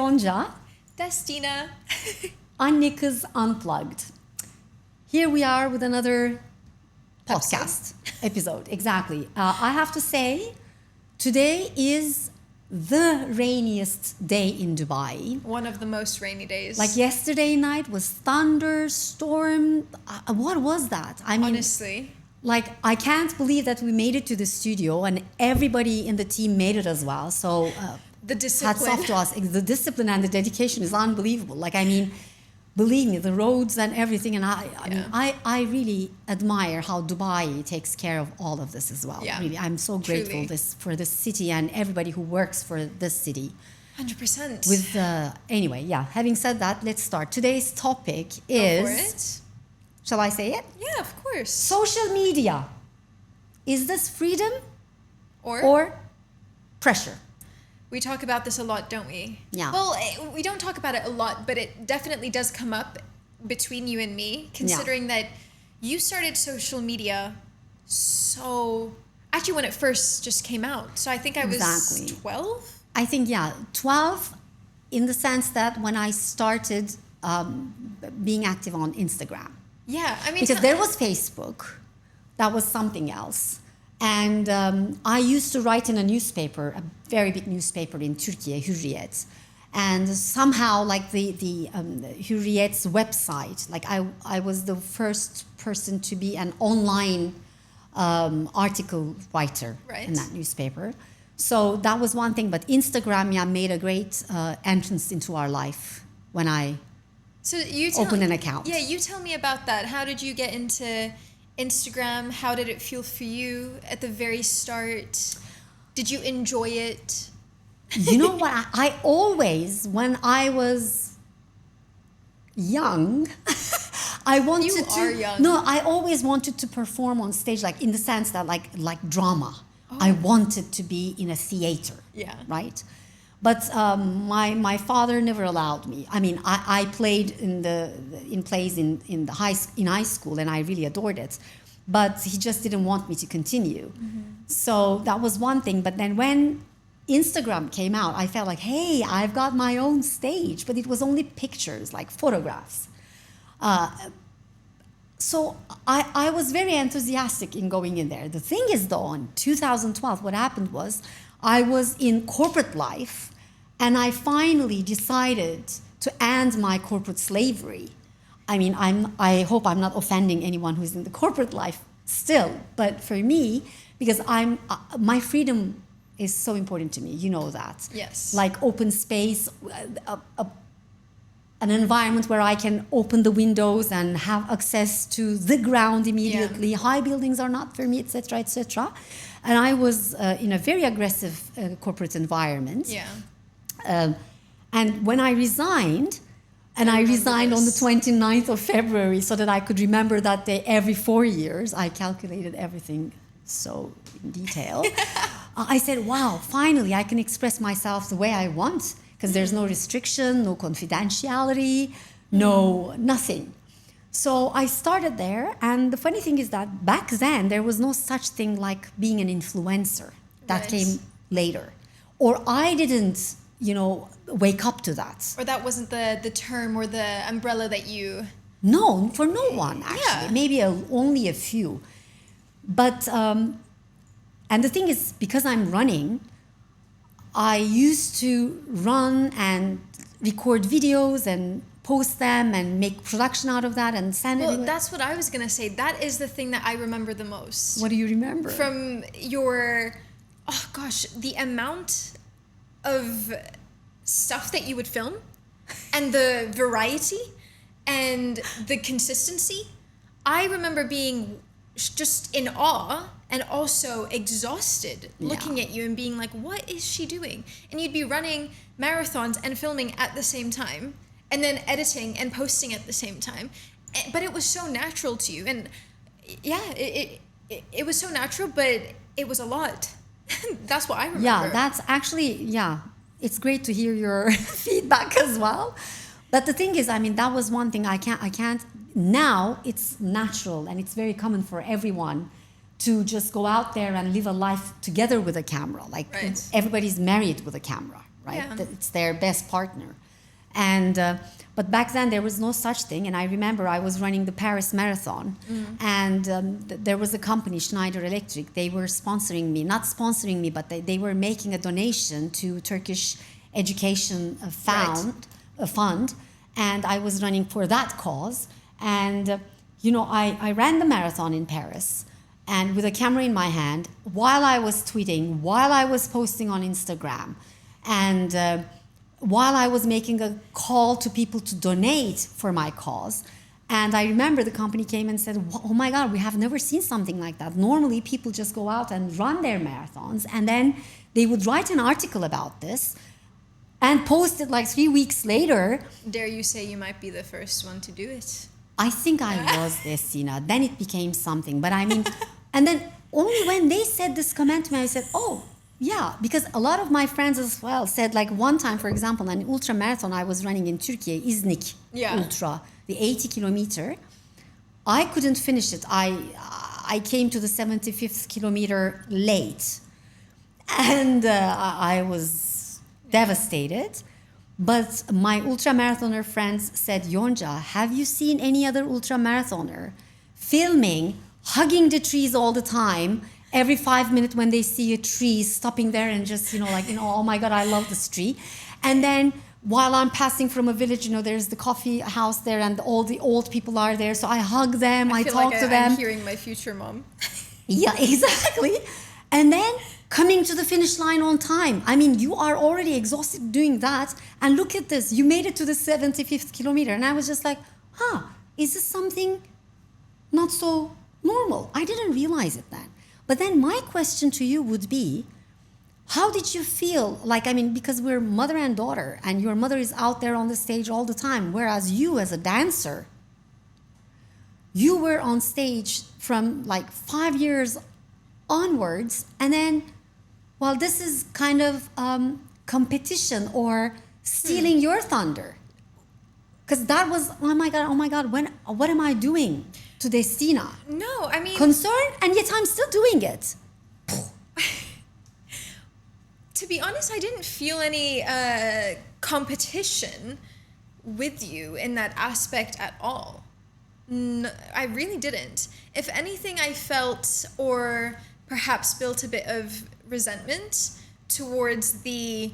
Gonca. Destina. Anne Kız Unplugged. Here we are with another podcast episode. Exactly. I have to say, today is the rainiest day in Dubai. One of the most rainy days. Like yesterday night was thunder, storm. What was that? I mean, honestly. Like, I can't believe that we made it to the studio and everybody in the team made it as well. So the discipline. hats off to us. The discipline and the dedication is unbelievable. Like, I mean, believe me, the roads and everything. And I really admire how Dubai takes care of all of this as well. Yeah. Really, I'm so grateful for this city and everybody who works for this city. 100%. With anyway, yeah. Having said that, let's start. Today's topic Go is. for it. Shall I say it? Yeah, of course. Social media. Is this freedom or pressure? We talk about this a lot, don't we? Yeah. Well, we don't talk about it a lot, but it definitely does come up between you and me, considering that you started social media actually when it first just came out. So I think I was 12? I think, 12 in the sense that when I started being active on Instagram. Yeah, I mean... Because there was Facebook. That was something else. And I used to write in a newspaper, a very big newspaper in Turkey, Hürriyet. And somehow, like the Hürriyet's website, like I was the first person to be an online article writer in that newspaper. So that was one thing. But Instagram, made a great entrance into our life when I opened an account. Yeah, you tell me about that. How did you get into Instagram? How did it feel for you at the very start? Did you enjoy it? You know what? I always, when I was young, I wanted to. You are young. No, I always wanted to perform on stage, like in the sense that, like drama. Oh. I wanted to be in a theater. Yeah. Right. But my father never allowed me. I mean, I played in plays in high school, and I really adored it. But he just didn't want me to continue. Mm-hmm. So that was one thing. But then when Instagram came out, I felt like, hey, I've got my own stage. But it was only pictures, like photographs. So I was very enthusiastic in going in there. The thing is, though, in 2012, what happened was I was in corporate life, and I finally decided to end my corporate slavery. I mean, I hope I'm not offending anyone who's in the corporate life still, but for me, because my freedom is so important to me, you know that. Yes. Like open space, an environment where I can open the windows and have access to the ground immediately. Yeah. High buildings are not for me, etc., etc. And I was in a very aggressive corporate environment. Yeah. And when I resigned, I resigned on the 29th of February so that I could remember that day every 4 years. I calculated everything so in detail. I said, wow, finally I can express myself the way I want, because there's no restriction, no confidentiality, nothing. So I started there, and the funny thing is that back then there was no such thing like being an influencer. That came later. Or I didn't, wake up to that. Or that wasn't the term or the umbrella that you... No, for no one, actually. Yeah. Maybe only a few. But, and the thing is, because I'm running, I used to run and record videos and post them and make production out of that and send it. Well, that's what I was going to say. That is the thing that I remember the most. What do you remember? From your, the amount of stuff that you would film and the variety and the consistency. I remember being just in awe and also exhausted looking at you and being like, what is she doing? And you'd be running marathons and filming at the same time, and then editing and posting at the same time. But it was so natural to you. And it was so natural, but it was a lot. That's what I remember. Yeah, that's actually, it's great to hear your feedback as well. But the thing is, that was one thing I can't, now it's natural and it's very common for everyone to just go out there and live a life together with a camera. Like everybody's married with a camera, right? Yeah. It's their best partner. And but back then there was no such thing. And I remember I was running the Paris Marathon, and there was a company, Schneider Electric. They were sponsoring me, not sponsoring me, but they were making a donation to Turkish education fund, and I was running for that cause. And I ran the marathon in Paris, and with a camera in my hand, while I was tweeting, while I was posting on Instagram, and while I was making a call to people to donate for my cause. And I remember the company came and said, oh my God, we have never seen something like that. Normally people just go out and run their marathons, and then they would write an article about this and post it like 3 weeks later. Dare you say you might be the first one to do it? I think I was this, Sina. Then it became something. But I mean, and then only when they said this comment to me, I said, oh, yeah, because a lot of my friends as well said, like one time, for example, an ultra marathon I was running in Turkey, Iznik Ultra, the 80 kilometer. I couldn't finish it. I came to the 75th kilometer late, and I was devastated. But my ultra marathoner friends said, Yonca, have you seen any other ultra marathoner filming, hugging the trees all the time? Every 5 minutes when they see a tree, stopping there and just, oh my God, I love this tree. And then while I'm passing from a village, there's the coffee house there and all the old people are there. So I hug them, I talk to them. I'm hearing my future mom. Yeah, exactly. And then coming to the finish line on time. I mean, you are already exhausted doing that. And look at this, you made it to the 75th kilometer. And I was just like, is this something not so normal? I didn't realize it then. But then my question to you would be, how did you feel? Because we're mother and daughter, and your mother is out there on the stage all the time, whereas you as a dancer, you were on stage from 5 years onwards, and then, this is kind of competition or stealing your thunder. Because that was, oh my God, what am I doing to Destina? No, I mean... Concerned, and yet I'm still doing it. To be honest, I didn't feel any competition with you in that aspect at all. No, I really didn't. If anything, I felt or perhaps built a bit of resentment towards the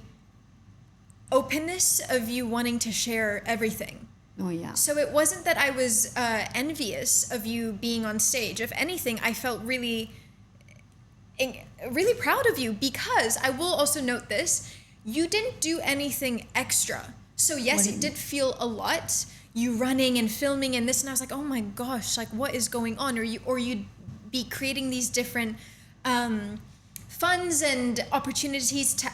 openness of you wanting to share everything. Oh, yeah. So it wasn't that I was envious of you being on stage. If anything, I felt really proud of you, because I will also note this, you didn't do anything extra. So yes, it did feel a lot, you running and filming and this, and I was like, oh my gosh, what is going on? Or you'd be creating these different funds and opportunities to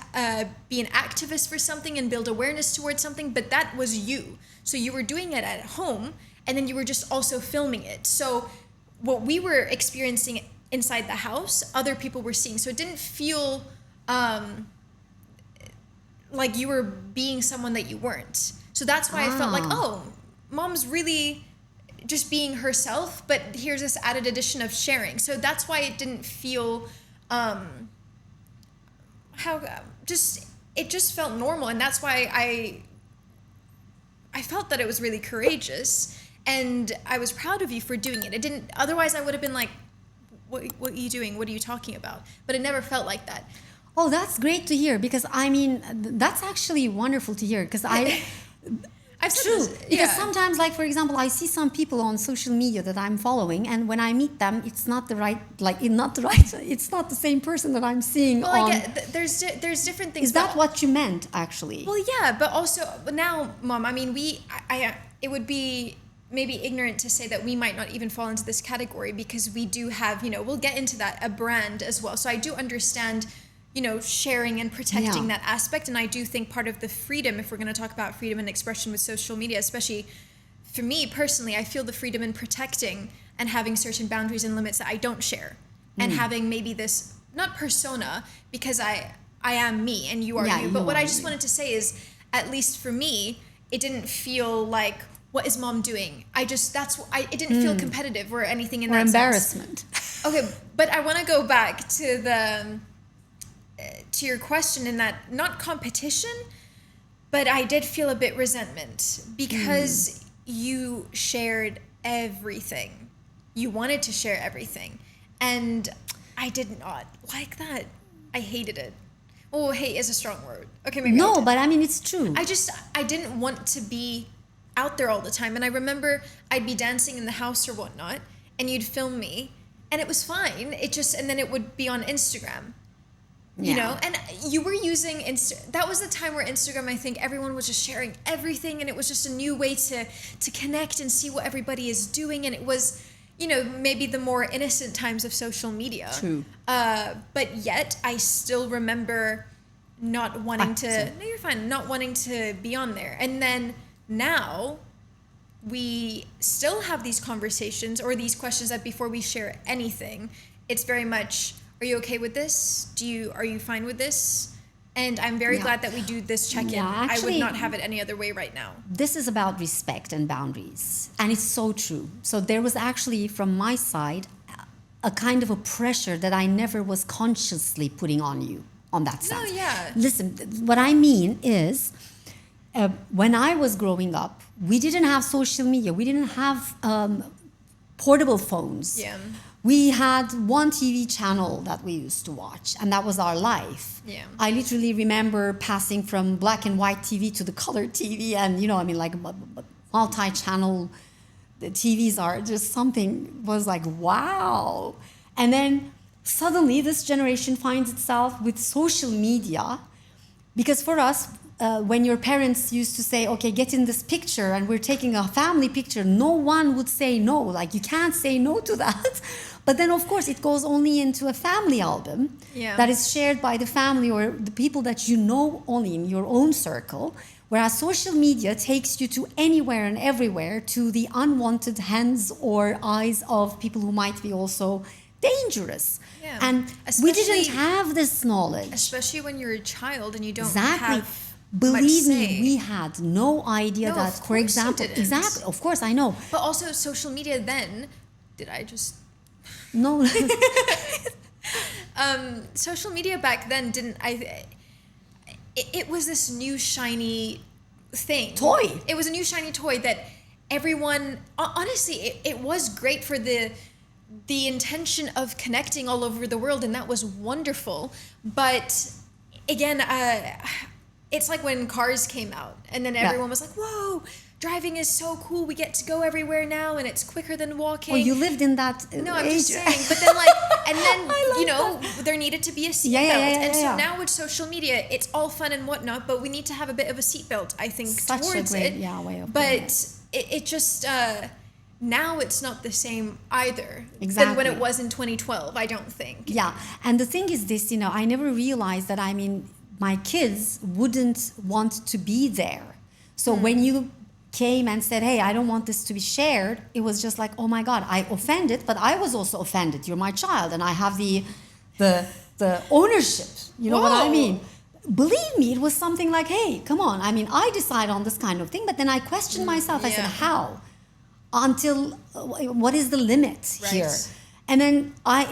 be an activist for something and build awareness towards something, but that was you. So you were doing it at home, and then you were just also filming it. So what we were experiencing inside the house, other people were seeing. So it didn't feel like you were being someone that you weren't. So that's why I felt like, oh, mom's really just being herself, but here's this added addition of sharing. So that's why it didn't feel it just felt normal. And that's why I felt that it was really courageous, and I was proud of you for doing it. It didn't, otherwise I would have been like, what are you doing? What are you talking about? But it never felt like that. Oh, that's great to hear, because that's actually wonderful to hear, because I've said true. this, Because sometimes, for example, I see some people on social media that I'm following, and when I meet them, it's not the right, it's not the same person that I'm seeing well, on. I get, there's different things. Is that what you meant, actually? Well, yeah, but also now, Mom, I mean, it would be maybe ignorant to say that we might not even fall into this category, because we do have, we'll get into that, a brand as well. So I do understand, sharing and protecting that aspect. And I do think part of the freedom, if we're going to talk about freedom and expression with social media, especially for me personally, I feel the freedom in protecting and having certain boundaries and limits that I don't share, and having maybe this, not persona, because I am me and you are you. But what I just wanted to say is, at least for me, it didn't feel like, what is mom doing? It didn't feel competitive or anything in that sense. Or embarrassment. Okay, but I want to go back to to your question in that not competition, but I did feel a bit resentment because you shared everything. You wanted to share everything. And I did not like that. I hated it. Oh, hate is a strong word. Okay, maybe I No, did. but I mean, it's true. I didn't want to be out there all the time. And I remember I'd be dancing in the house or whatnot, and you'd film me, and it was fine. And then it would be on Instagram. You know, and you were using that was the time where Instagram, I think everyone was just sharing everything, and it was just a new way to connect and see what everybody is doing. And it was, you know, maybe the more innocent times of social media. True. But yet I still remember not wanting to, no, you're fine, not wanting to be on there. And then now we still have these conversations or these questions that before we share anything, it's very much, are you okay with this? Are you fine with this? And I'm very glad that we do this check-in. Yeah, I would actually, not have it any other way right now. This is about respect and boundaries. And it's so true. So there was actually, from my side, a kind of a pressure that I never was consciously putting on you on that No, sense. yeah. Listen, what I mean is, when I was growing up, we didn't have social media. We didn't have portable phones. Yeah. We had one TV channel that we used to watch, and that was our life. Yeah. I literally remember passing from black and white TV to the color TV, and you know, I mean, like multi-channel the TVs are just something was like, wow. And then suddenly this generation finds itself with social media, because for us, when your parents used to say, okay, get in this picture and we're taking a family picture, no one would say no. Like, you can't say no to that. But then, of course, it goes only into a family album that is shared by the family or the people that you know only in your own circle. Whereas social media takes you to anywhere and everywhere, to the unwanted hands or eyes of people who might be also dangerous. Yeah. And we didn't have this knowledge. Especially when you're a child and you don't Exactly. have Believe much me, say. we had no idea No, that, of for course you example, didn't. exactly, of course, I know. But also social media then, did I just... No, social media back then didn't... It was this new shiny thing. Toy. It was a new shiny toy that everyone... Honestly, it was great for the intention of connecting all over the world, and that was wonderful. But again, it's like when cars came out, and then everyone was like, whoa, driving is so cool. We get to go everywhere now, and it's quicker than walking. oh, you lived in that No, I'm age. just saying. But then, like, and then, I you love know, there needed to be a seatbelt. And so now with social media, it's all fun and whatnot, but we need to have a bit of a seatbelt, I think, Such a towards great, it. way of putting But it just, now it's not the same either than when Exactly. it was in 2012, I don't think. Yeah, and the thing is this, you know, I never realized that, I mean, my kids wouldn't want to be there. So when you came and said, hey, I don't want this to be shared, it was just like, oh my God, I offended, but I was also offended. You're my child, and I have the ownership. You know what I Whoa. mean? Believe me, it was something like, hey, come on. I mean, I decide on this kind of thing, but then I questioned myself. I said, yeah. how? Until what is the limit Right. here? And then I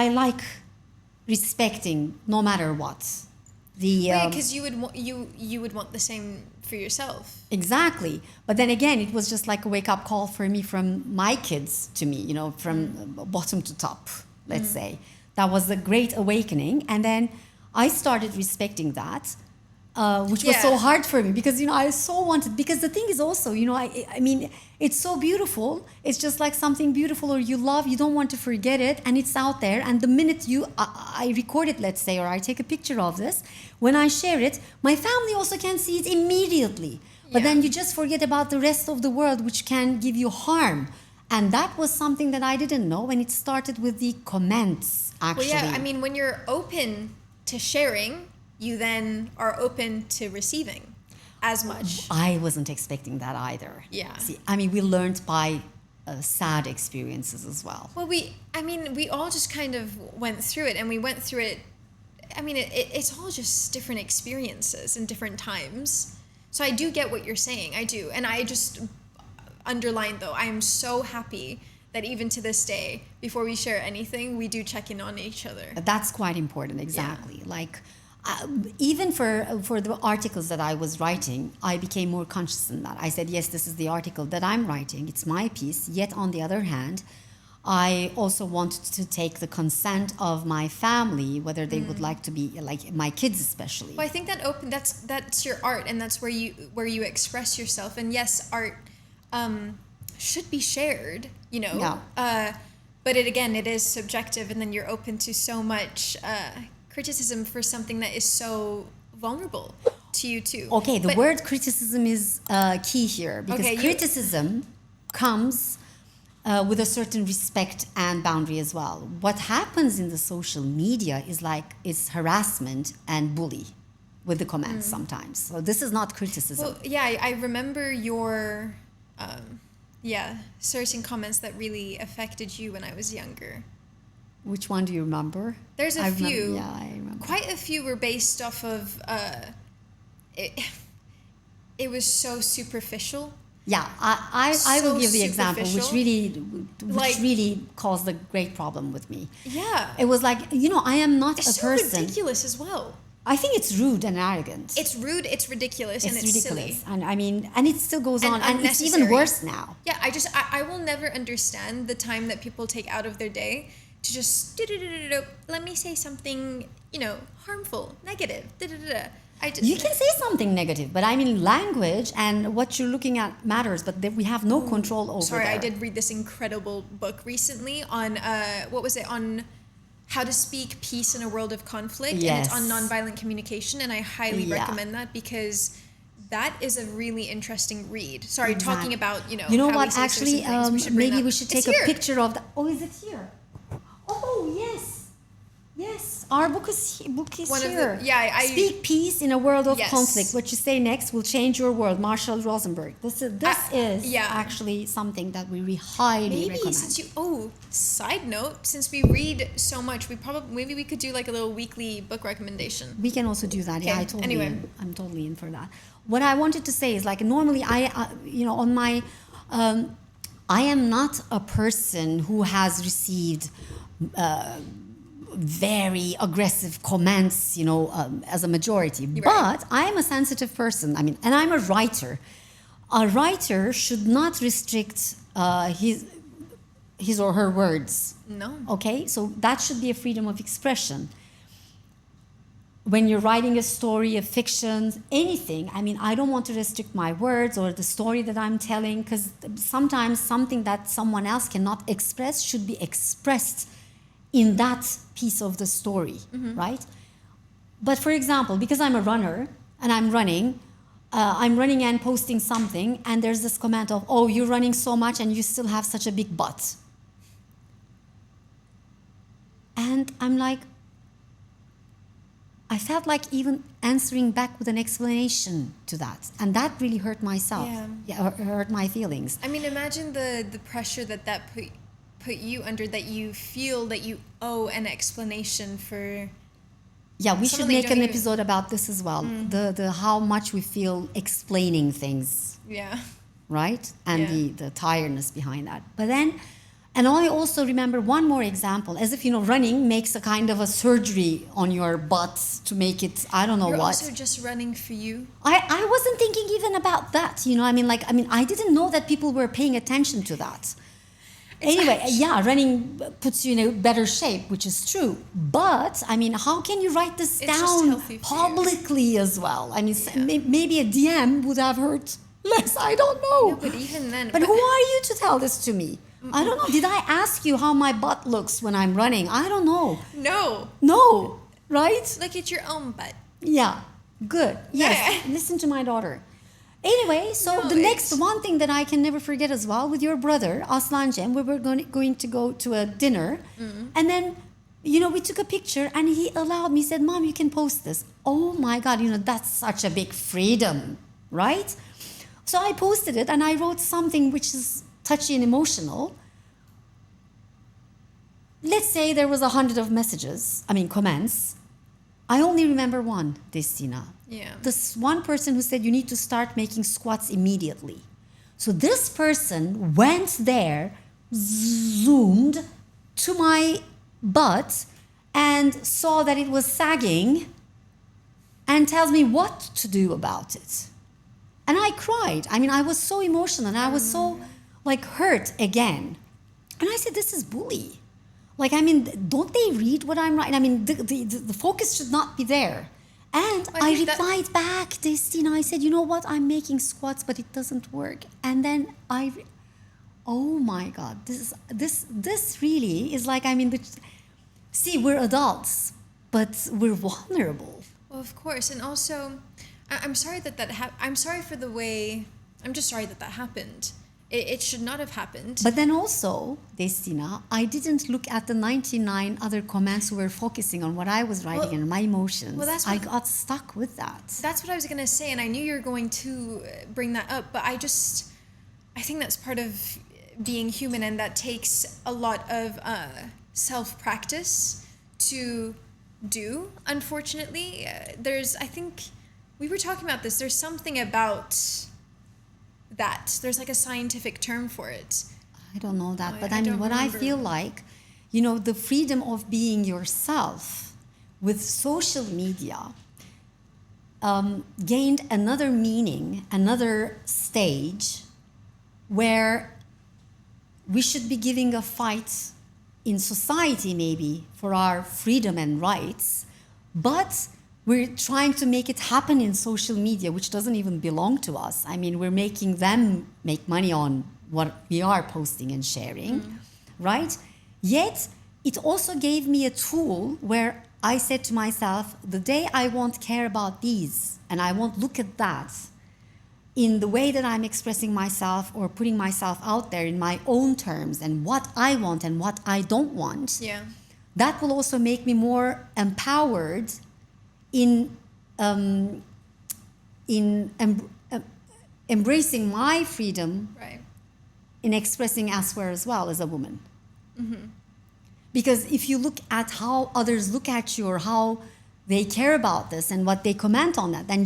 like respecting no matter what. Because you would want the same for yourself. Exactly. But then again, it was just like a wake up call for me, from my kids to me, you know, from bottom to top, let's say. That was a great awakening. And then I started respecting that, which was so Yeah. hard for me, because, you know, I so wanted, because the thing is also, you know, I mean, it's so beautiful. It's just like something beautiful or you love, you don't want to forget it, and it's out there. And the minute I record it, let's say, or I take a picture of this, when I share it, my family also can see it immediately. But Yeah. then you just forget about the rest of the world, which can give you harm. And that was something that I didn't know, and it started with the comments, actually. Well, yeah, I mean, when you're open to sharing, you then are open to receiving as much. I wasn't expecting that either. Yeah. See, I mean, we learned by sad experiences as well. Well, we all just kind of went through it, and we went through it. I mean, it's all just different experiences and different times. So I do get what you're saying. I do. And I just underline, though, I am so happy that even to this day, before we share anything, we do check in on each other. That's quite important, exactly. Like, even for the articles that I was writing, I became more conscious in that. I said, yes, this is the article that I'm writing. It's my piece. Yet, on the other hand, I also wanted to take the consent of my family, whether they would like to be, like my kids especially. Well, I think that's your art, and that's where you express yourself. And yes, art should be shared, you know. Yeah. But it is subjective, and then you're open to so much criticism for something that is so vulnerable to you too. Okay, the But- word criticism is key here, because Okay, criticism comes with a certain respect and boundary as well. What happens in the social media is harassment and bully with the comments sometimes. So this is not criticism. Well, yeah, I remember your certain comments that really affected you when I was younger. Which one do you remember? There's a few. Yeah, I remember. Quite a few were based off of it was so superficial. Yeah, I will So give the example, which Like- really caused a great problem with me. Yeah. It was like, I am not It's a so person. ridiculous as well. I think it's rude and arrogant. It's rude, it's ridiculous, and it's ridiculous, silly. and I mean, and it still goes And on, and it's even unnecessary. worse now. Yeah, I will never understand the time that people take out of their day to just let me say something, harmful, negative. You can say something negative, but I mean, language and what you're looking at matters, but we have no control over Sorry, there. I did read this incredible book recently on what was it, on how to speak peace in a world of conflict, and it's on Yes. nonviolent communication, and I highly Yeah. recommend that because that is a really interesting read. Sorry, talking Exactly. about You know how we what? say Actually, certain things. Bring maybe that- we should It's take a here. picture of the. Oh, is it here? Oh yes, yes. Our book is One of the- here. I- Speak peace in a world of Yes. conflict. What you say next will change your world. Marshall Rosenberg. This is yeah. actually something that we highly Maybe recommend. since side note, since we read so much, maybe we could do like a little weekly book recommendation. We can also do that. Yeah, Okay, anyway. I'm totally in for that. What I wanted to say is, like, normally on my, I am not a person who has received very aggressive comments, as a majority. Right. But I am a sensitive person. I mean, and I'm a writer. A writer should not restrict his or her words. No. Okay, so that should be a freedom of expression. When you're writing a story, a fiction, anything, I mean, I don't want to restrict my words or the story that I'm telling, because sometimes something that someone else cannot express should be expressed in that piece of the story, right? But for example, because I'm a runner and I'm running and posting something, and there's this comment of, oh, you're running so much and you still have such a big butt. And I'm like, I felt like even answering back with an explanation to that. And that really hurt myself. Yeah. Hurt my feelings. I mean, imagine the pressure that put you under, that you feel that you owe an explanation for. Yeah, we should Some of them make don't an even- episode about this as well. The how much we feel explaining things, Yeah. right? And Yeah. the tiredness behind that. But then, and I also remember one more example, as if, running makes a kind of a surgery on your butt to make it, I don't know You're what. also just running for you. I wasn't thinking even about that, I didn't know that people were paying attention to that. Anyway, yeah, running puts you in a better shape, which is true. But, how can you write this It's just down healthy for you. publicly as well? Maybe a DM would have hurt less, I don't know. No, but even then. But who are you to tell this to me? I don't know. Did I ask you how my butt looks when I'm running? I don't know. No. No, right? Look at your own butt. Yeah, good. Yes, Yeah. listen to my daughter. Anyway, so No, the next it's- one thing that I can never forget as well, with your brother, Aslan Cem, we were going to go to a dinner. And then, we took a picture and he allowed me, said, Mom, you can post this. Oh my God, that's such a big freedom, right? So I posted it and I wrote something which is touchy and emotional. Let's say there was 100 of comments. I only remember one, Destina. Yeah. This one person who said you need to start making squats immediately. So this person went there zoomed to my butt and saw that it was sagging and tells me what to do about it. And I cried. I mean, I was so emotional and I was so like hurt again. And I said, this is bully. Like, I mean, don't they read what I'm writing? I mean, the focus should not be there. And I replied back, Destina, I said, you know what? I'm making squats, but it doesn't work. And then oh my God, this really is like, I mean, see, we're adults, but we're vulnerable. Well, of course. And also, I'm sorry I'm sorry for the way, I'm just sorry that happened. It should not have happened. But then also, Destina, I didn't look at the 99 other comments who were focusing on what I was writing and my emotions. Well, I got stuck with that. That's what I was going to say, and I knew you were going to bring that up, but I think that's part of being human, and that takes a lot of self-practice to do, unfortunately. I think, we were talking about this, there's something about that. There's like a scientific term for it. I don't know that, but I mean, what I feel like, you know, the freedom of being yourself with social media gained another meaning, another stage where we should be giving a fight in society maybe for our freedom and rights, but we're trying to make it happen in social media, which doesn't even belong to us. I mean, we're making them make money on what we are posting and sharing, right? Yet, it also gave me a tool where I said to myself, the day I won't care about these and I won't look at that in the way that I'm expressing myself or putting myself out there in my own terms and what I want and what I don't want, that will also make me more empowered in embracing my freedom, right, in expressing elsewhere as well as a woman. Because if you look at how others look at you or how they care about this and what they comment on that, then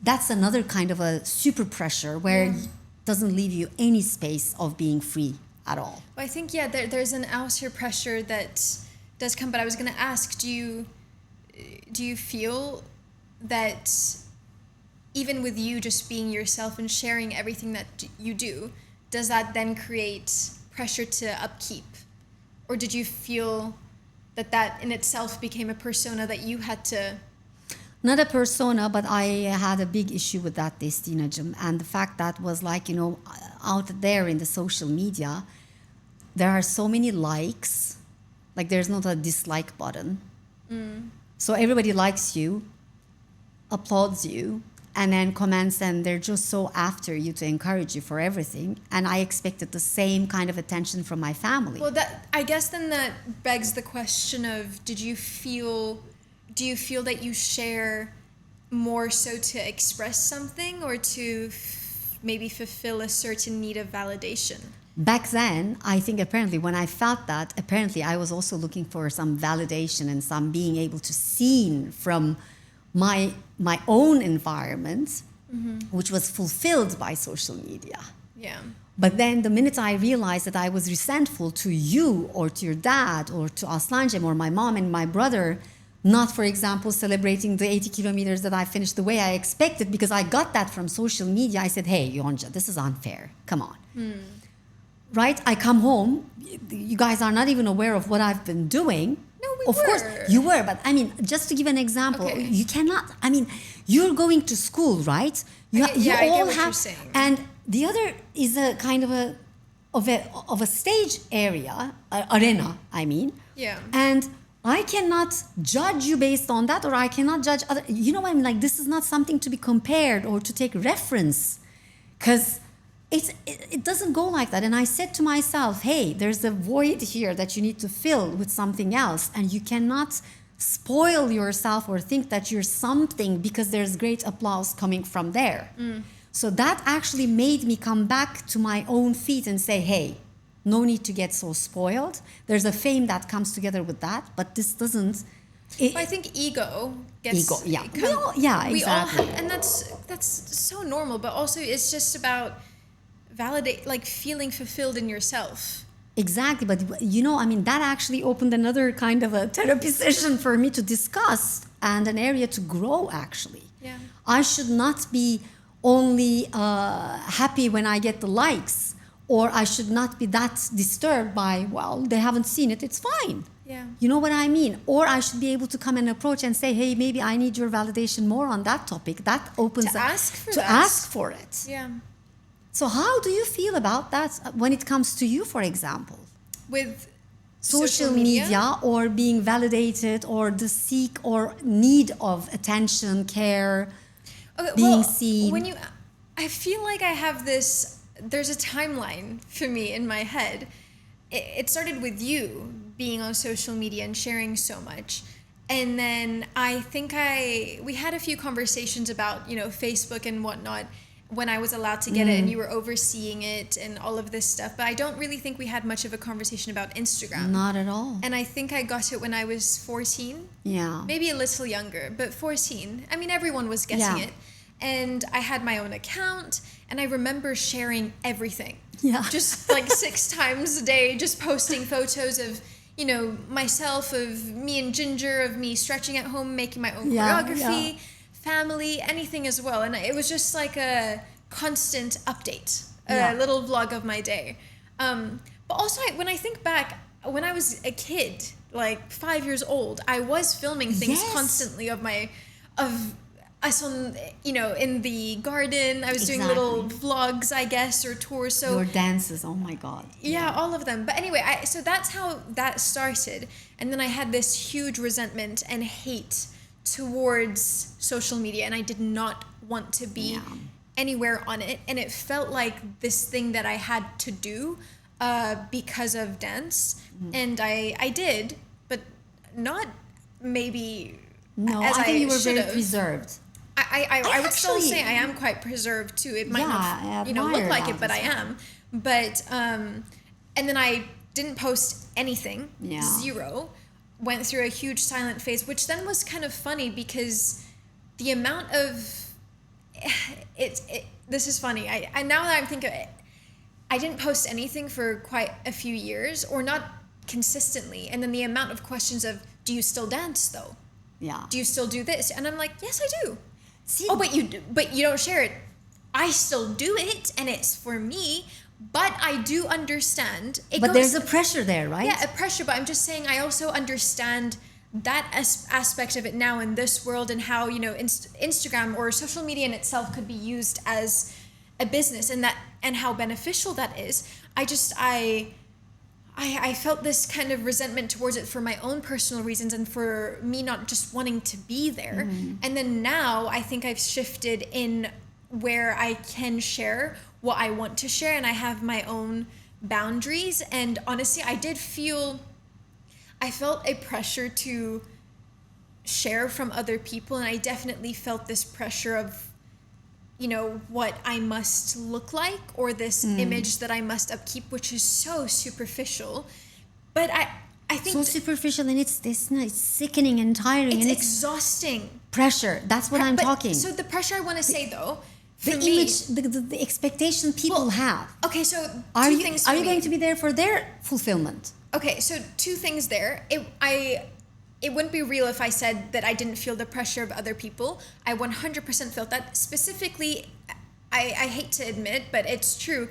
that's another kind of a super pressure where it doesn't leave you any space of being free at all. Well, I think, there's an outer pressure that does come, but I was going to ask, do you feel that even with you just being yourself and sharing everything that you do, does that then create pressure to upkeep? Or did you feel that in itself became a persona that you had to... Not a persona, but I had a big issue with that, Destinajum. And the fact that was like, you know, out there in the social media, there are so many likes, like there's not a dislike button. So everybody likes you, applauds you, and then comments, and they're just so after you to encourage you for everything. And I expected the same kind of attention from my family. Well, I guess then that begs the question of, do you feel that you share more so to express something or to maybe fulfill a certain need of validation? Back then, I think apparently when I felt that, apparently I was also looking for some validation and some being able to seen from my own environment, which was fulfilled by social media. Yeah. But then the minute I realized that I was resentful to you or to your dad or to Aslancem or my mom and my brother, not, for example, celebrating the 80 kilometers that I finished the way I expected because I got that from social media, I said, hey, Yonca, this is unfair. Come on. Right? I come home. You guys are not even aware of what I've been doing. No, we Of were. course, you were. But I mean, just to give an example, Okay. you cannot, I mean, you're going to school, right? You I get what you're saying. And the other is a kind of a stage area, arena, I mean. Yeah. And I cannot judge you based on that, or I cannot judge other. You know what I mean? Like, this is not something to be compared or to take reference, because it doesn't go like that. And I said to myself, hey, there's a void here that you need to fill with something else, and you cannot spoil yourself or think that you're something because there's great applause coming from there. So that actually made me come back to my own feet and say, hey, no need to get so spoiled. There's a fame that comes together with that, but this doesn't. I think ego gets... Ego, yeah. We Exactly. all have, and that's so normal, but also it's just about feeling fulfilled in yourself. Exactly, but you know, I mean, that actually opened another kind of a therapy session for me to discuss and an area to grow, actually. Yeah. I should not be only happy when I get the likes, or I should not be that disturbed by, well, they haven't seen it, it's fine. Yeah. You know what I mean? Or I should be able to come and approach and say, hey, maybe I need your validation more on that topic. That opens To ask for to that. ask for it. Yeah. So how do you feel about that when it comes to you, for example? With Social media or being validated or the seek or need of attention, care, Okay, being well, seen. When I feel like I have this, there's a timeline for me in my head. It started with you being on social media and sharing so much. And then I think we had a few conversations about, Facebook and whatnot when I was allowed to get it and you were overseeing it and all of this stuff. But I don't really think we had much of a conversation about Instagram. Not at all. And I think I got it when I was 14. Yeah. Maybe a little younger, but 14. I mean, everyone was getting Yeah. it. And I had my own account, and I remember sharing everything. Yeah. Just like 6 times a day, just posting photos of, myself, of me and Ginger, of me stretching at home, making my own choreography, family, anything as well. And it was just like a constant update, a little vlog of my day. But also, when I think back, when I was a kid, like 5 years old, I was filming things Yes. constantly of us on, in the garden. I was doing little vlogs, I guess, or tours. So Your dances, oh my God. yeah, all of them. But anyway, so that's how that started. And then I had this huge resentment and hate towards social media, and I did not want to be anywhere on it. And it felt like this thing that I had to do because of dance. And I did, but not maybe No, as I think you were very should've. preserved. I would still actually- say I am quite preserved too. It might Yeah, I not, look admire like that it, but as I well. am. But and then I didn't post anything. Yeah. 0. Went through a huge silent phase, which then was kind of funny because the amount of this is funny. I now that I'm thinking of it, I didn't post anything for quite a few years, or not consistently. And then the amount of questions of, do you still dance though? Yeah. Do you still do this? And I'm like, yes, I do. See, Oh, but you don't share it. I still do it, and it's for me. But I do understand. but there's a pressure there, right? a pressure. But I'm just saying, I also understand that aspect of it now in this world, and how Instagram or social media in itself could be used as a business, and how beneficial that is. I felt this kind of resentment towards it for my own personal reasons, and for me not just wanting to be there. And then now I think I've shifted in where I can share what I want to share, and I have my own boundaries. And honestly, I felt a pressure to share from other people, and I definitely felt this pressure of what I must look like, or this image that I must upkeep, which is so superficial. But I think So superficial, and it's sickening and tiring, it's and exhausting. pressure. That's what I'm But- talking. So the pressure I want to say though, the for me, image, the expectation people have. Okay, so Are two you things for are you me. going to be there for their fulfillment? Okay, so 2 things there. It wouldn't be real if I said that I didn't feel the pressure of other people. I 100% felt that. Specifically, I hate to admit, but it's true.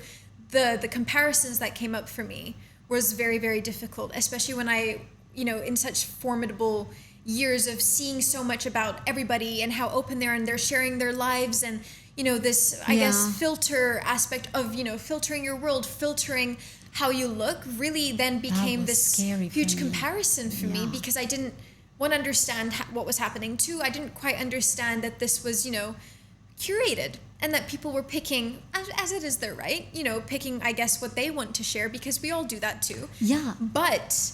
The comparisons that came up for me was very, very difficult, especially when I, in such formidable years of seeing so much about everybody and how open they are, and they're sharing their lives, and this, I guess, filter aspect of, filtering your world, filtering how you look, really then became was this scary for huge me. comparison for me, because I didn't, one, understand what was happening. 2, I didn't quite understand that this was, curated, and that people were picking, as it is their right, picking, I guess, what they want to share, because we all do that too. Yeah. But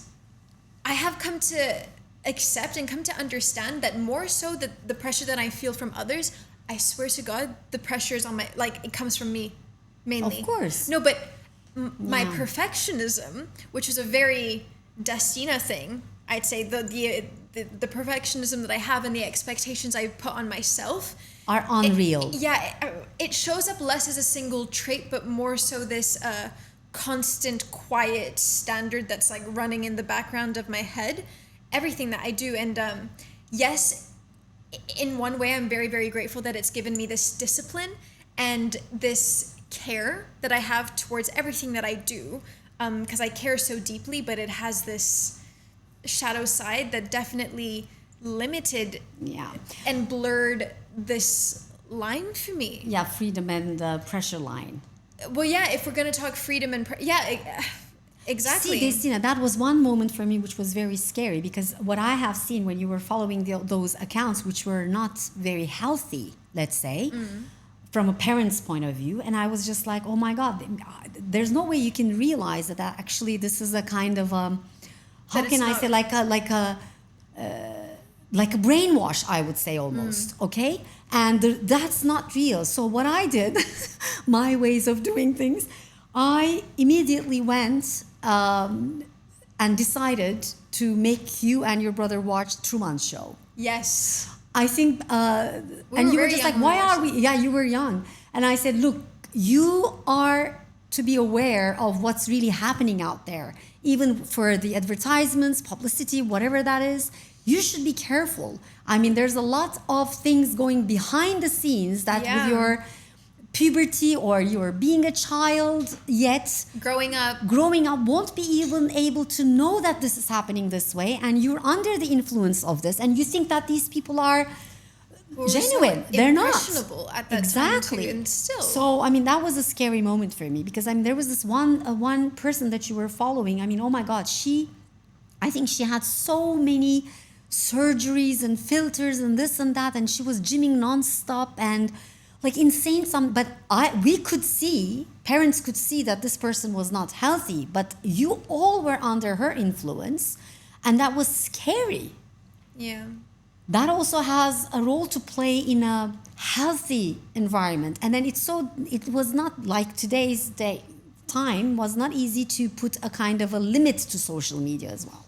I have come to accept and come to understand that more so that the pressure that I feel from others, I swear to God, the pressure is on it comes from me, mainly. Of course. No, but my perfectionism, which is a very Destina thing, I'd say the perfectionism that I have and the expectations I put on myself Are unreal. it shows up less as a single trait, but more so this constant quiet standard that's like running in the background of my head, everything that I do. And yes, in one way, I'm very, very grateful that it's given me this discipline and this care that I have towards everything that I do, because I care so deeply, but it has this shadow side that definitely limited and blurred this line for me. Yeah, freedom and pressure line. Well, yeah, if we're going to talk freedom and exactly. See, Destina, that was one moment for me which was very scary, because what I have seen when you were following those accounts, which were not very healthy, let's say, from a parent's point of view, and I was just like, oh my God, there's no way you can realize that actually this is a kind of how can I say, like a brainwash, I would say, almost, okay? And that's not real. So what I did, my ways of doing things, I immediately went and decided to make you and your brother watch Truman Show. Yes. I think, and you were just like, why are we? Yeah, you were young. And I said, look, you are to be aware of what's really happening out there, even for the advertisements, publicity, whatever that is. You should be careful. I mean, there's a lot of things going behind the scenes that with your puberty or you're being a child yet growing up won't be even able to know that this is happening this way, and you're under the influence of this, and you think that these people are genuine. They're not impressionable at that time too, and still. So I mean, that was a scary moment for me, because I mean, there was this one person that you were following. I mean, oh my God, I think she had so many surgeries and filters and this and that, and she was gymming nonstop and like insane. We could see, parents could see that this person was not healthy, but you all were under her influence, and that was scary. Yeah. That also has a role to play in a healthy environment. And then it was not like today's time was not easy to put a kind of a limit to social media as well.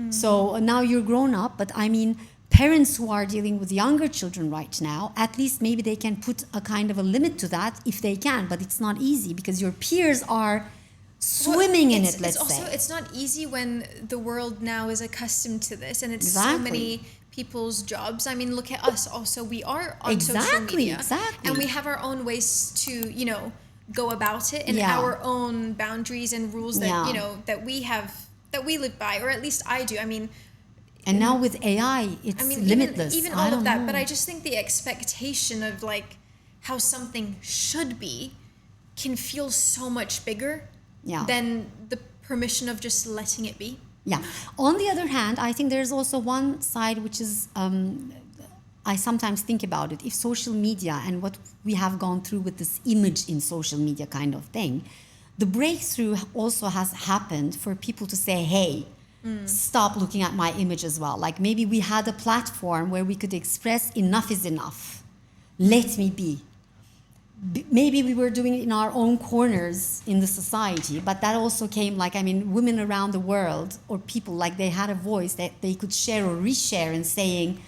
So now you're grown up, but I mean, parents who are dealing with younger children right now, at least maybe they can put a kind of a limit to that if they can, but it's not easy because your peers are swimming in it, let's say. It's not easy when the world now is accustomed to this, and it's Exactly. so many people's jobs. I mean, look at us also. We are on social media. Exactly. And we have our own ways to, go about it, and our own boundaries and rules that, that we live by, or at least I do. I mean, and now with AI, it's limitless. Even all of that, but I just think the expectation of like how something should be can feel so much bigger than the permission of just letting it be. Yeah. On the other hand, I think there's also one side which is, I sometimes think about it. If social media and what we have gone through with this image in social media kind of thing, the breakthrough also has happened for people to say, hey, stop looking at my image as well. Like maybe we had a platform where we could express enough is enough. Let me be. Maybe we were doing it in our own corners in the society, but that also came women around the world or people, like they had a voice that they could share or reshare and saying,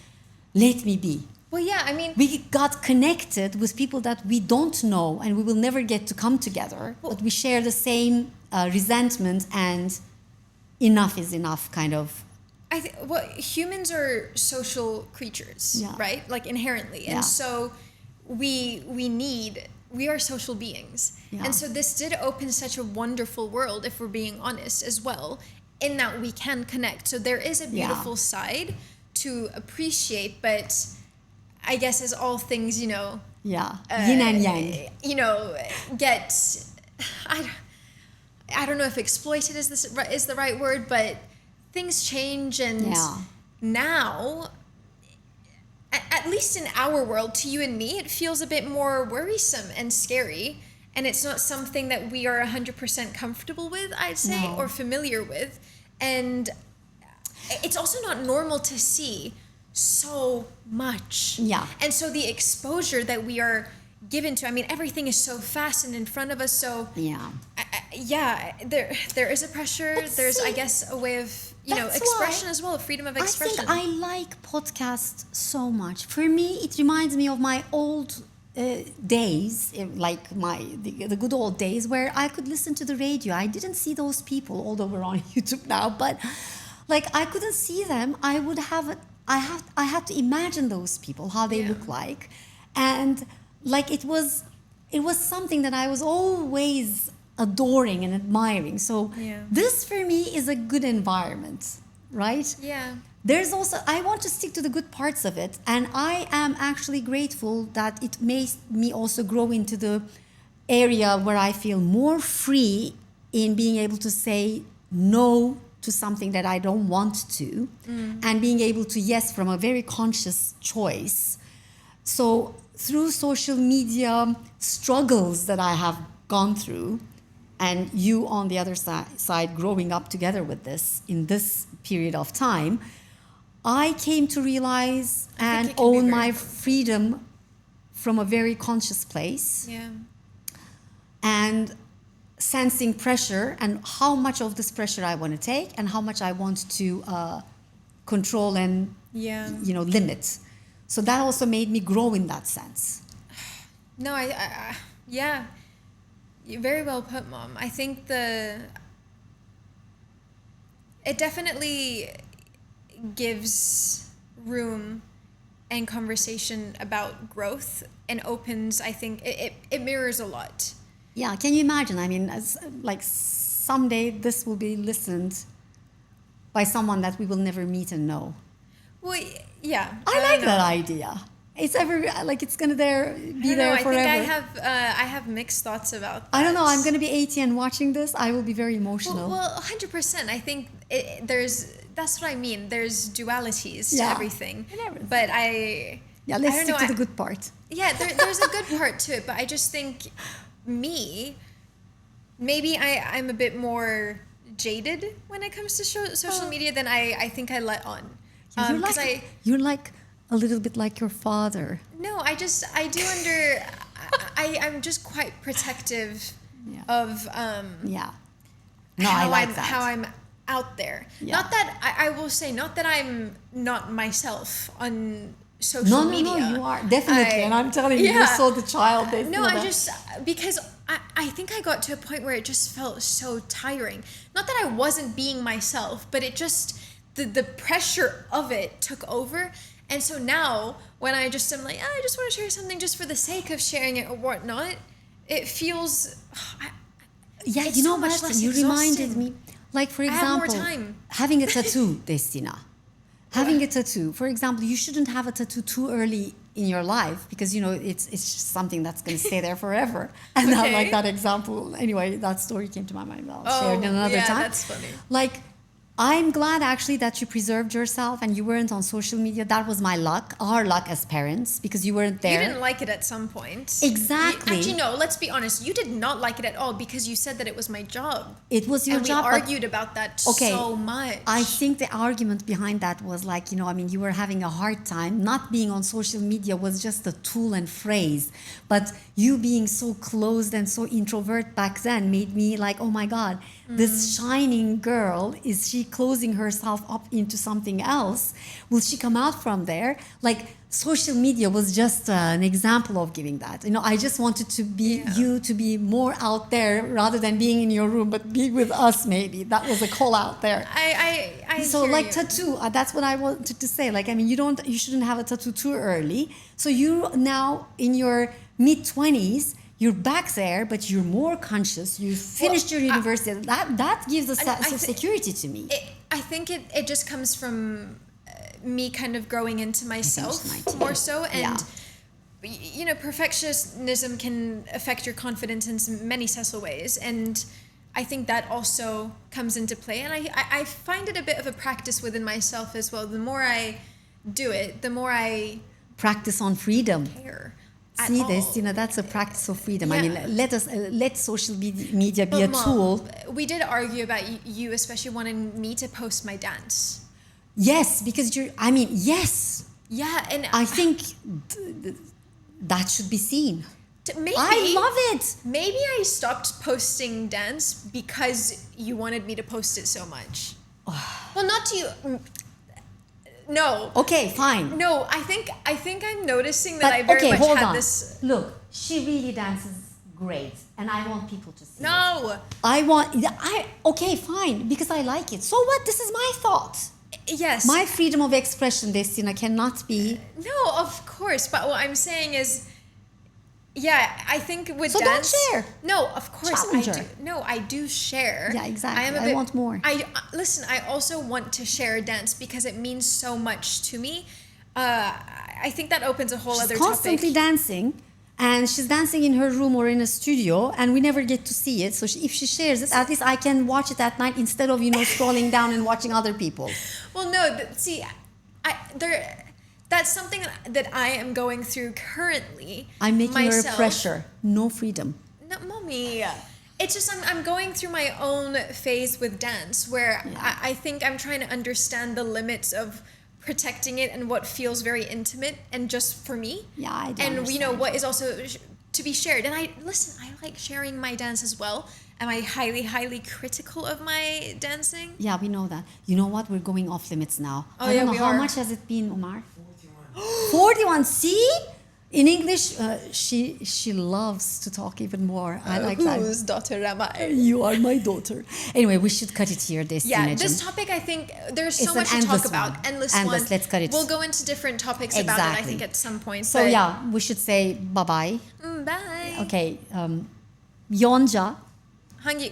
let me be. Well, yeah, I mean, we got connected with people that we don't know and we will never get to come together, but we share the same resentment and enough is enough kind of. Humans are social creatures, right? Like inherently. And so we are social beings. Yeah. And so this did open such a wonderful world, if we're being honest as well, in that we can connect. So there is a beautiful side to appreciate, but I guess as all things, yin and yang, get, I don't know if exploited is the right word, but things change, and now, at least in our world, to you and me, it feels a bit more worrisome and scary, and it's not something that we are 100% comfortable with, I'd say, or familiar with, and it's also not normal to see so much. Yeah. And so the exposure that we are given to, I mean, everything is so fast and in front of us, so there is a pressure. There's, I guess, a way of, expression as well, freedom of expression. I think I like podcasts so much. For me, it reminds me of my old days, like the good old days, where I could listen to the radio. I didn't see those people, although we're on YouTube now, but like I couldn't see them. I had to imagine those people, how they look like, and like it was something that I was always adoring and admiring. So this for me is a good environment, right? Yeah. There's also, I want to stick to the good parts of it, and I am actually grateful that it makes me also grow into the area where I feel more free in being able to say no to something that I don't want to, and being able to yes from a very conscious choice. So through social media struggles that I have gone through, and you on the other side growing up together with this in this period of time, I came to realize and own my freedom from a very conscious place. Yeah. And sensing pressure and how much of this pressure I want to take and how much I want to control and limit. So that also made me grow in that sense. No, I yeah, very well put, Mom. I think it definitely gives room and conversation about growth and opens, I think it mirrors a lot. Yeah, can you imagine? I mean, like someday this will be listened by someone that we will never meet and know. Well, yeah. I like that idea. It's it's gonna be there forever. I think I have mixed thoughts about that. I don't know. I'm gonna be 80 and watching this. I will be very emotional. Well, 100%. I think that's what I mean. There's dualities to everything. But let's stick to the good part. Yeah, there's a good part to it, but I just think maybe I'm a bit more jaded when it comes to social media than I think I let on. You're like a little bit like your father. No, I'm just quite protective of how I'm out there. Yeah. Not that I will say, not that I'm not myself on social media. No, you are definitely, and I'm telling you, you're so the child. Because I think I got to a point where it just felt so tiring. Not that I wasn't being myself, but it just the pressure of it took over. And so now when I just am like, I just want to share something just for the sake of sharing it or whatnot, it feels you know what? You reminded me. Like, for example, having a tattoo, Destina. Having a tattoo. For example, you shouldn't have a tattoo too early in your life because, it's just something that's going to stay there forever. And not like that example. Anyway, that story came to my mind. I'll share it another time. That's funny. Like, I'm glad actually that you preserved yourself and you weren't on social media. That was my luck, our luck as parents, because you weren't there. You didn't like it at some point. Exactly. Actually, no, let's be honest. You did not like it at all because you said that it was my job. It was your job. And we argued about that so much. I think the argument behind that was like, you were having a hard time. Not being on social media was just a tool and phrase. But you being so closed and so introvert back then made me like, oh my God, this shining girl, is she closing herself up into something else? Will she come out from there? Like, social media was just an example of giving that. I just wanted to be you to be more out there rather than being in your room, but be with us maybe. That was a call out there. So like tattoo, that's what I wanted to say. Like, I mean, you shouldn't have a tattoo too early. So you now in your mid-20s, you're back there, but you're more conscious. You finished your university. That gives a sense of security to me. I think it just comes from me kind of growing into myself more so. And, perfectionism can affect your confidence in many subtle ways. And I think that also comes into play. And I find it a bit of a practice within myself as well. The more I do it, the more I practice on freedom. Care. See this, that's a practice of freedom. Yeah. I mean, let social media be a tool. We did argue about you especially wanting me to post my dance. Yes, because yes. Yeah, and I think that should be seen. Maybe, I love it. Maybe I stopped posting dance because you wanted me to post it so much. Well, not to you. No. Okay, fine. No, I think I'm noticing that I very okay, much hold had on. this. Look, she really dances great, and I want people to see it. No. Okay, fine, because I like it. So what? This is my thought. Yes. My freedom of expression, Destina, cannot be. No, of course. But what I'm saying is, yeah, I think with So don't dance. share. No, of course Challenge I her. do. No, I do share. Yeah, exactly. am a I bit, want more. I listen. I also want to share dance because it means so much to me. I think that opens a whole She's other constantly topic. dancing, and she's dancing in her room or in a studio, and we never get to see it. So if she shares it, at least I can watch it at night instead of scrolling down and watching other people. Well, no, see, that's something that I am going through currently. I'm making her myself. pressure, no freedom. No, mommy. It's just I'm going through my own phase with dance where Yeah. I think I'm trying to understand the limits of protecting it and what feels very intimate and just for me. Yeah, I do And understand. what is also to be shared. And I like sharing my dance as well. Am I highly critical of my dancing? Yeah, we know that. You know what? We're going off limits now. Oh, I yeah, don't know we how are. much has it been, Omar? 41. See? In English, she loves to talk even more. I like that. Whose daughter am I? You are my daughter. Anyway, we should cut it here, Destina. Yeah, this topic, I think there's so It's much an to talk endless about. one. Endless Endless. one. Let's cut it. We'll go into different topics about it, I Exactly. think, at some point. So but- yeah, we should say bye-bye. Bye. Okay, Yonca.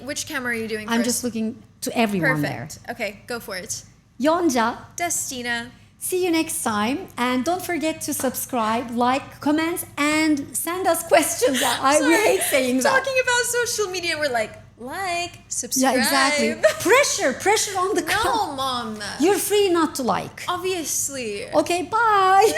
Which camera are you doing I'm first? just looking to everyone Perfect. Okay, go for it. there. Yonca. Destina. See you next time, and don't forget to subscribe, like, comment, and send us questions. We hate saying that. Talking about social media, we're like, subscribe. Yeah, exactly. Pressure on the No, mom. You're free not to like. Obviously. Okay, bye.